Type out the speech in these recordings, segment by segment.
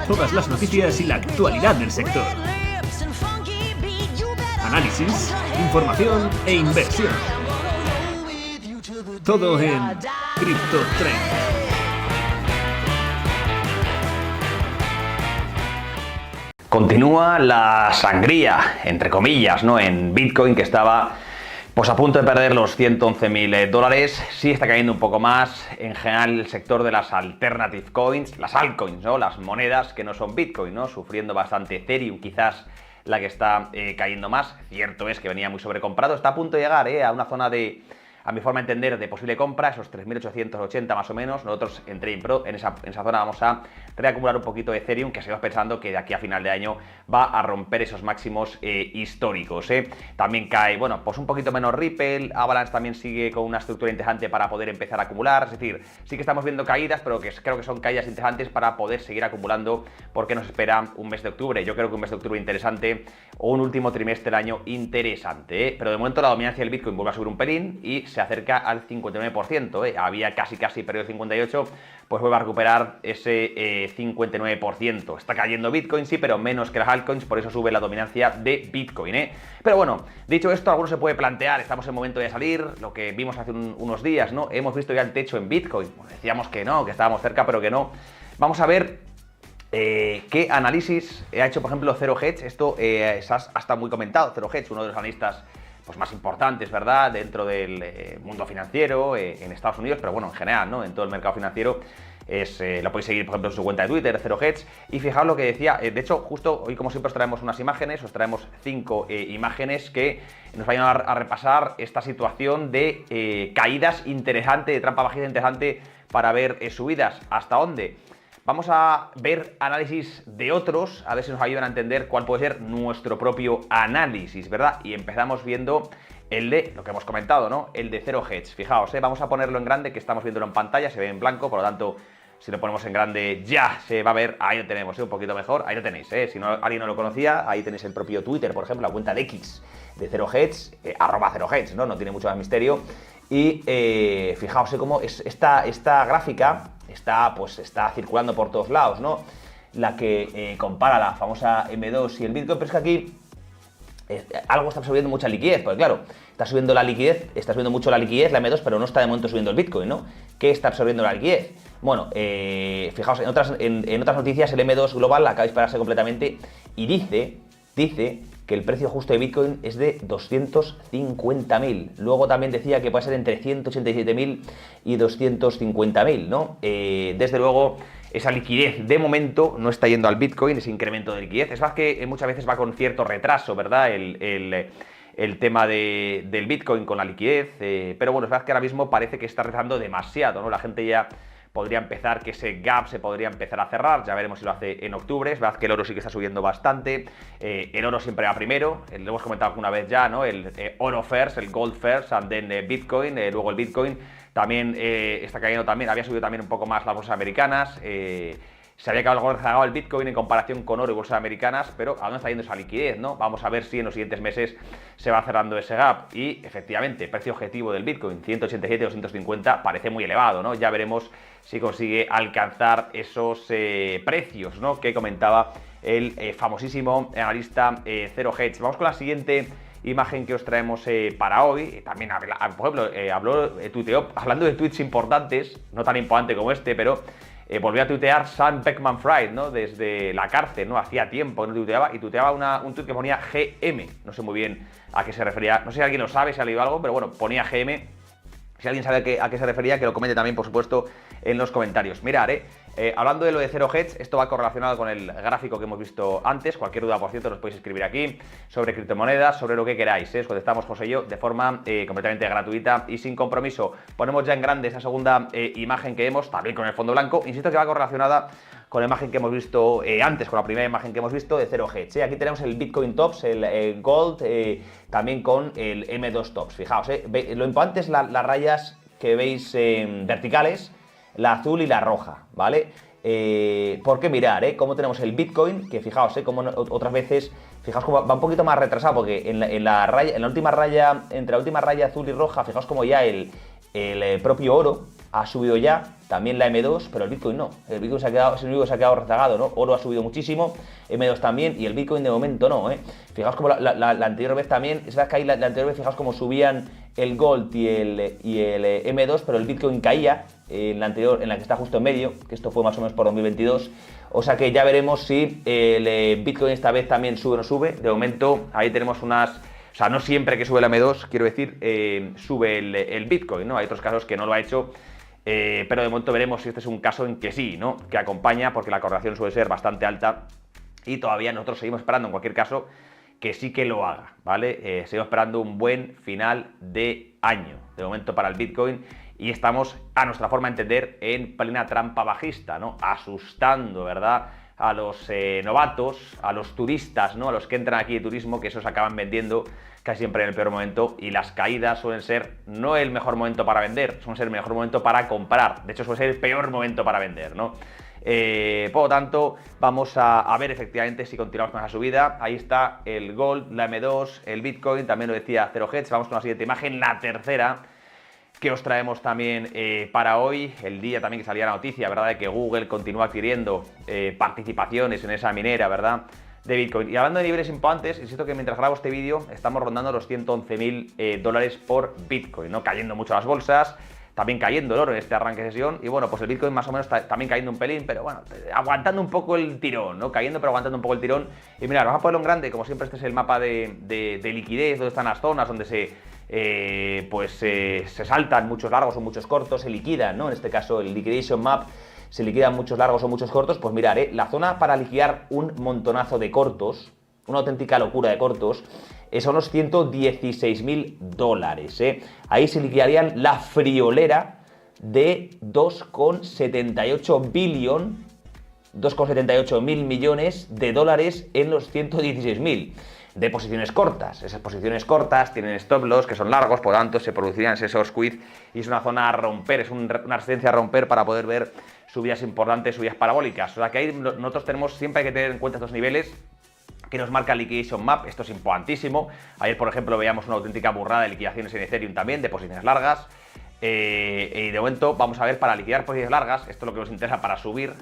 Todas las noticias y la actualidad del sector. Análisis, información e inversión. Todo en Crypto Trend. Continúa la sangría, entre comillas, ¿no? En Bitcoin, que estaba pues a punto de perder los $111.000. Sí está cayendo un poco más. En general, el sector de las alternative coins, las altcoins, ¿no? Las monedas que no son Bitcoin, ¿no? Sufriendo bastante. Ethereum, quizás la que está cayendo más. Cierto es que venía muy sobrecomprado. Está a punto de llegar a una zona de, a mi forma de entender, de posible compra, esos 3.880 más o menos. Nosotros en Trading Pro, en esa zona vamos a reacumular un poquito de Ethereum, que seguimos pensando que de aquí a final de año va a romper esos máximos históricos. También cae, bueno, pues un poquito menos Ripple. Avalanche también sigue con una estructura interesante para poder empezar a acumular. Es decir, sí que estamos viendo caídas, pero que creo que son caídas interesantes para poder seguir acumulando, porque nos espera un mes de octubre. Yo creo que un mes de octubre interesante, o un último trimestre del año interesante. Pero de momento la dominancia del Bitcoin vuelve a subir un pelín y se acerca al 59%. Había casi perdido el 58%, pues vuelve a recuperar ese 59%. Está cayendo Bitcoin, sí, pero menos que las altcoins, por eso sube la dominancia de Bitcoin. Pero bueno, dicho esto, alguno se puede plantear, estamos en momento de salir, lo que vimos hace unos días, ¿no? Hemos visto ya el techo en Bitcoin. Pues decíamos que no, que estábamos cerca, pero que no. Vamos a ver qué análisis ha hecho, por ejemplo, Zero Hedge. Esto hasta muy comentado. Zero Hedge, uno de los analistas pues más importantes, ¿verdad?, dentro del mundo financiero en Estados Unidos, pero bueno, en general, ¿no?, en todo el mercado financiero. Lo podéis seguir, por ejemplo, en su cuenta de Twitter, Zero Hedge, y fijaos lo que decía. De hecho, justo hoy, como siempre, os traemos unas imágenes, os traemos 5 imágenes que nos vayan a repasar esta situación de caídas interesante, de trampa bajista interesante para ver subidas. ¿Hasta dónde? Vamos a ver análisis de otros, a ver si nos ayudan a entender cuál puede ser nuestro propio análisis, ¿verdad? Y empezamos viendo el de, lo que hemos comentado, ¿no?, el de Zero Hedge. Fijaos, vamos a ponerlo en grande, que estamos viéndolo en pantalla, se ve en blanco, por lo tanto, si lo ponemos en grande ya se va a ver. Ahí lo tenemos, un poquito mejor, ahí lo tenéis. Si alguien no lo conocía, ahí tenéis el propio Twitter, por ejemplo, la cuenta de X de Zero Hedge, @ZeroHedge, ¿no? No tiene mucho más misterio. Y fijaos cómo esta gráfica está circulando por todos lados, ¿no? La que compara la famosa M2 y el Bitcoin, pero es que aquí algo está absorbiendo mucha liquidez, porque claro, está subiendo mucho la liquidez, la M2, pero no está de momento subiendo el Bitcoin, ¿no? ¿Qué está absorbiendo la liquidez? Bueno, fijaos, en otras noticias, el M2 global acaba de dispararse completamente y dice que el precio justo de Bitcoin es de 250.000. Luego también decía que puede ser entre 187.000 y 250.000, ¿no? Desde luego, esa liquidez de momento no está yendo al Bitcoin, ese incremento de liquidez. Es más que muchas veces va con cierto retraso, ¿verdad?, el tema del Bitcoin con la liquidez. Pero bueno, es verdad que ahora mismo parece que está rezando demasiado, ¿no? La gente ya podría empezar, que ese gap se podría empezar a cerrar. Ya veremos si lo hace en octubre. Es verdad que el oro sí que está subiendo bastante. El oro siempre va primero. Lo hemos comentado alguna vez ya, ¿no? El oro first, el gold first, and then Bitcoin. Luego el Bitcoin también está cayendo también. Había subido también un poco más las bolsas americanas. Se había rezagado el Bitcoin en comparación con oro y bolsas americanas, pero ¿a dónde está yendo esa liquidez, no? Vamos a ver si en los siguientes meses se va cerrando ese gap. Y efectivamente, precio objetivo del Bitcoin, 187 o 250, parece muy elevado, ¿no? Ya veremos si consigue alcanzar esos precios, ¿no?, que comentaba el famosísimo analista Zero Hedge. Vamos con la siguiente imagen que os traemos para hoy. También, por ejemplo, tuiteó, hablando de tweets importantes, no tan importante como este, pero volvió a tuitear Sam Beckman-Fried, ¿no?, desde la cárcel, ¿no? Hacía tiempo que no tuiteaba, y tuiteaba un tuit que ponía GM. No sé muy bien a qué se refería, no sé si alguien lo sabe, si ha leído algo, pero bueno, ponía GM. Si alguien sabe a qué se refería, que lo comente también, por supuesto, en los comentarios. Mirad, hablando de lo de Zero Hedge, esto va correlacionado con el gráfico que hemos visto antes. Cualquier duda, por cierto, nos podéis escribir aquí sobre criptomonedas, sobre lo que queráis. Os contestamos, José y yo, de forma completamente gratuita y sin compromiso. Ponemos ya en grande esa segunda imagen que vemos, también con el fondo blanco. Insisto que va correlacionada con la imagen que hemos visto antes, con la primera imagen que hemos visto de Zero Hedge. Aquí tenemos el Bitcoin Tops, el Gold, también con el M2 Tops. Fijaos, lo importante es las rayas que veis verticales, la azul y la roja, ¿vale? Porque mirar, cómo tenemos el Bitcoin, que fijaos, como otras veces, fijaos cómo va un poquito más retrasado, porque en la última raya, entre la última raya azul y roja, fijaos como ya el propio oro ha subido ya, también la M2, pero el Bitcoin no. El Bitcoin se ha quedado, es el único que se ha quedado rezagado, ¿no? Oro ha subido muchísimo, M2 también, y el Bitcoin de momento no, ¿eh? Fijaos como la anterior vez también, es verdad que ahí la anterior vez, fijaos como subían el Gold y el M2, pero el Bitcoin caía en la anterior, en la que está justo en medio, que esto fue más o menos por 2022. O sea que ya veremos si el Bitcoin esta vez también sube o no sube. De momento, ahí tenemos unas... O sea, no siempre que sube la M2, quiero decir, sube el Bitcoin, ¿no? Hay otros casos que no lo ha hecho, pero de momento veremos si este es un caso en que sí, ¿no? Que acompaña, porque la correlación suele ser bastante alta y todavía nosotros seguimos esperando, en cualquier caso, que sí que lo haga, ¿vale? Seguimos esperando un buen final de año, de momento para el Bitcoin, y estamos, a nuestra forma de entender, en plena trampa bajista, ¿no? Asustando, ¿verdad?, a los novatos, a los turistas, ¿no? A los que entran aquí de turismo, que esos acaban vendiendo casi siempre en el peor momento, y las caídas suelen ser no el mejor momento para vender, suelen ser el mejor momento para comprar. De hecho, suele ser el peor momento para vender, ¿no? Por lo tanto, vamos a ver efectivamente si continuamos con esa subida. Ahí está el Gold, la M2, el Bitcoin, también lo decía Zero Hedge. Vamos con la siguiente imagen, la tercera, que os traemos también para hoy, el día también que salía la noticia, ¿verdad?, de que Google continúa adquiriendo participaciones en esa minera, ¿verdad?, de Bitcoin. Y hablando de niveles importantes, insisto que mientras grabo este vídeo estamos rondando los 111.000 dólares por Bitcoin, ¿no? Cayendo mucho las bolsas, también cayendo el oro en este arranque de sesión, y bueno, pues el Bitcoin más o menos está también cayendo un pelín, pero bueno, aguantando un poco el tirón, ¿no? Cayendo pero aguantando un poco el tirón. Y mirad, vamos a ponerlo en grande, como siempre este es el mapa de liquidez, donde están las zonas, donde se saltan muchos largos o muchos cortos, se liquidan, ¿no? En este caso el liquidation map, se liquidan muchos largos o muchos cortos. Pues mirar, la zona para liquidar un montonazo de cortos, una auténtica locura de cortos, son los 116.000 dólares, ¿eh? Ahí se liquidarían la friolera de 2,78 billion, 2,78 mil millones de dólares en los 116.000 de posiciones cortas. Esas posiciones cortas tienen stop loss que son largos, por lo tanto se producirían esos squeeze, y es una zona a romper, es una resistencia a romper para poder ver subidas importantes, subidas parabólicas. O sea que ahí nosotros tenemos, siempre hay que tener en cuenta estos niveles que nos marca el Liquidation Map. Esto es importantísimo. Ayer, por ejemplo, veíamos una auténtica burrada de liquidaciones en Ethereum también, de posiciones largas. Y de momento vamos a ver, para liquidar posiciones largas, esto es lo que nos interesa para subir,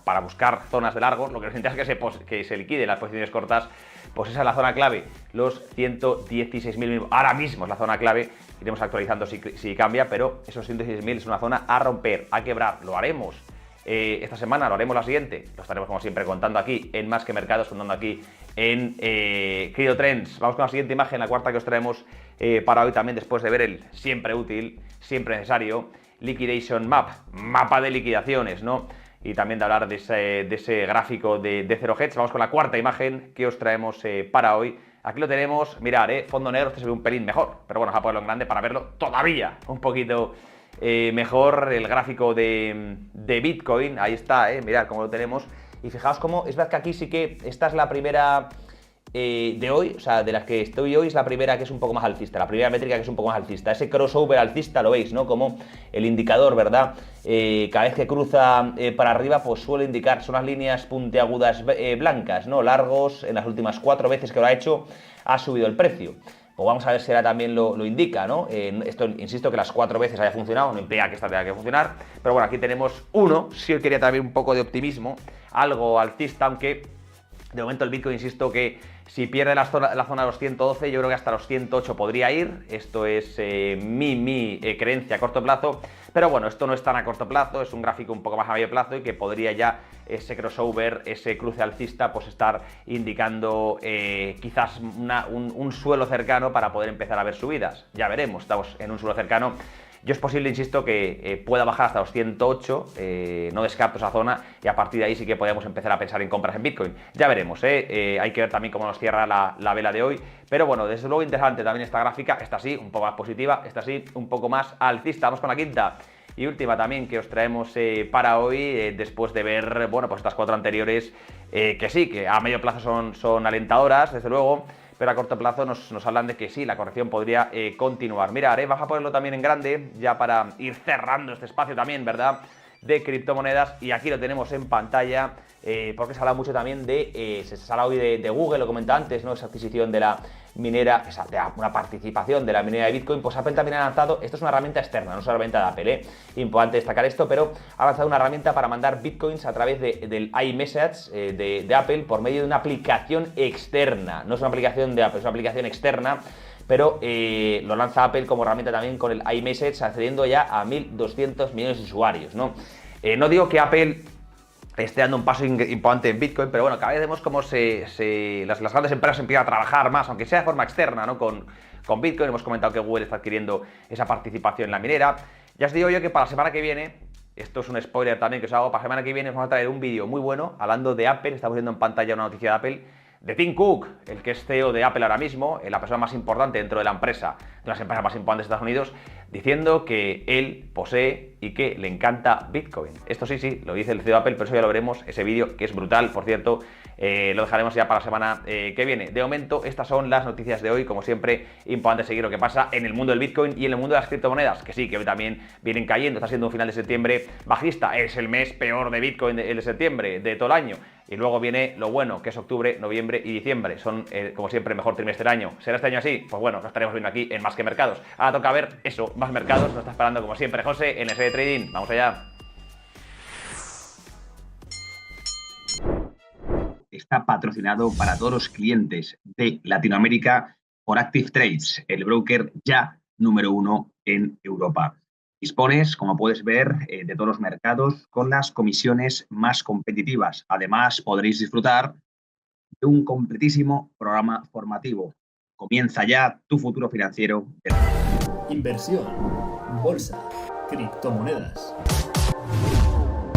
para buscar zonas de largos. Lo que nos interesa es que se liquiden las posiciones cortas. Pues esa es la zona clave, los 116.000. Ahora mismo es la zona clave, iremos actualizando si cambia, pero esos 116.000 es una zona a romper, a quebrar. Lo haremos esta semana, lo haremos la siguiente, lo estaremos como siempre contando aquí en Más que Mercados, contando aquí en Crypto Trends. Vamos con la siguiente imagen, la cuarta que os traemos para hoy también, después de ver el siempre útil, siempre necesario Liquidation Map, mapa de liquidaciones, ¿no? Y también de hablar de ese gráfico de Zero Hedge. Vamos con la cuarta imagen que os traemos para hoy. Aquí lo tenemos, mirad, fondo negro, este se ve un pelín mejor, pero bueno, vamos a ponerlo en grande para verlo todavía un poquito mejor. El gráfico de Bitcoin, ahí está, mirad cómo lo tenemos. Y fijaos cómo, es verdad que aquí sí que esta es la primera de hoy, o sea, de las que estoy hoy, es la primera que es un poco más alcista, la primera métrica que es un poco más alcista. Ese crossover alcista lo veis, ¿no? Como el indicador, ¿verdad? Cada vez que cruza para arriba, pues suele indicar, son las líneas puntiagudas blancas, ¿no? Largos, en las últimas 4 veces que lo ha hecho, ha subido el precio. Pues vamos a ver si ahora también lo indica, ¿no? Esto, insisto, que las 4 veces haya funcionado, no implica que esta tenga que funcionar, pero bueno, aquí tenemos uno. Si yo quería también un poco de optimismo, algo alcista, aunque de momento el Bitcoin, insisto, que si pierde la zona de los 112, yo creo que hasta los 108 podría ir. Esto es mi creencia a corto plazo. Pero bueno, esto no es tan a corto plazo, es un gráfico un poco más a medio plazo, y que podría ya ese crossover, ese cruce alcista, pues estar indicando quizás un suelo cercano para poder empezar a ver subidas. Ya veremos, estamos en un suelo cercano. Yo es posible, insisto, que pueda bajar hasta los 108, no descarto esa zona, y a partir de ahí sí que podemos empezar a pensar en compras en Bitcoin. Ya veremos, hay que ver también cómo nos cierra la vela de hoy. Pero bueno, desde luego interesante también esta gráfica, esta sí, un poco más positiva, esta sí, un poco más alcista. Vamos con la quinta y última también que os traemos para hoy, después de ver, bueno, pues estas 4 anteriores, que sí, que a medio plazo son alentadoras, desde luego, pero a corto plazo nos hablan de que sí, la corrección podría continuar. Mirad, vamos a ponerlo también en grande, ya para ir cerrando este espacio también, ¿verdad? de criptomonedas, y aquí lo tenemos en pantalla. Porque se ha hablado mucho también se ha hablado hoy de Google, lo comentaba antes, ¿no? Esa adquisición de la minera, una participación de la minera de Bitcoin. Pues Apple también ha lanzado, esto es una herramienta externa, no es una herramienta de Apple, importante destacar esto, pero ha lanzado una herramienta para mandar Bitcoins a través del iMessage de Apple por medio de una aplicación externa. No es una aplicación de Apple, es una aplicación externa, pero lo lanza Apple como herramienta también con el iMessage, accediendo ya a 1.200 millones de usuarios, ¿no? No digo que Apple esté dando un paso importante en Bitcoin, pero bueno, cada vez vemos cómo las grandes empresas empiezan a trabajar más, aunque sea de forma externa, ¿no? Con Bitcoin. Hemos comentado que Google está adquiriendo esa participación en la minera. Ya os digo yo que para la semana que viene, esto es un spoiler también que os hago, para la semana que viene os vamos a traer un vídeo muy bueno hablando de Apple. Estamos viendo en pantalla una noticia de Apple, de Tim Cook, el que es CEO de Apple ahora mismo, la persona más importante dentro de la empresa, de las empresas más importantes de Estados Unidos, diciendo que él posee y que le encanta Bitcoin. Esto sí, lo dice el CEO de Apple, pero eso ya lo veremos, ese vídeo, que es brutal, por cierto. Lo dejaremos ya para la semana que viene. De momento, estas son las noticias de hoy. Como siempre, importante seguir lo que pasa en el mundo del Bitcoin y en el mundo de las criptomonedas, que sí, que hoy también vienen cayendo. Está siendo un final de septiembre bajista. Es el mes peor de Bitcoin el de septiembre de todo el año. Y luego viene lo bueno, que es octubre, noviembre y diciembre. Son, como siempre, el mejor trimestre del año. ¿Será este año así? Pues bueno, lo estaremos viendo aquí en Más que Mercados. Ahora toca ver eso, más mercados. Nos está esperando, como siempre, José, en SD Trading. Vamos allá. Está patrocinado para todos los clientes de Latinoamérica por Active Trades, el broker ya número 1 en Europa. Dispones, como puedes ver, de todos los mercados con las comisiones más competitivas. Además, podréis disfrutar de un completísimo programa formativo. Comienza ya tu futuro financiero. Inversión, bolsa, criptomonedas.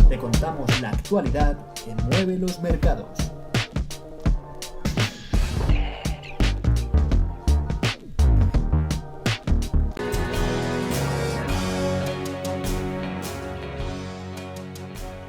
Te contamos la actualidad que mueve los mercados.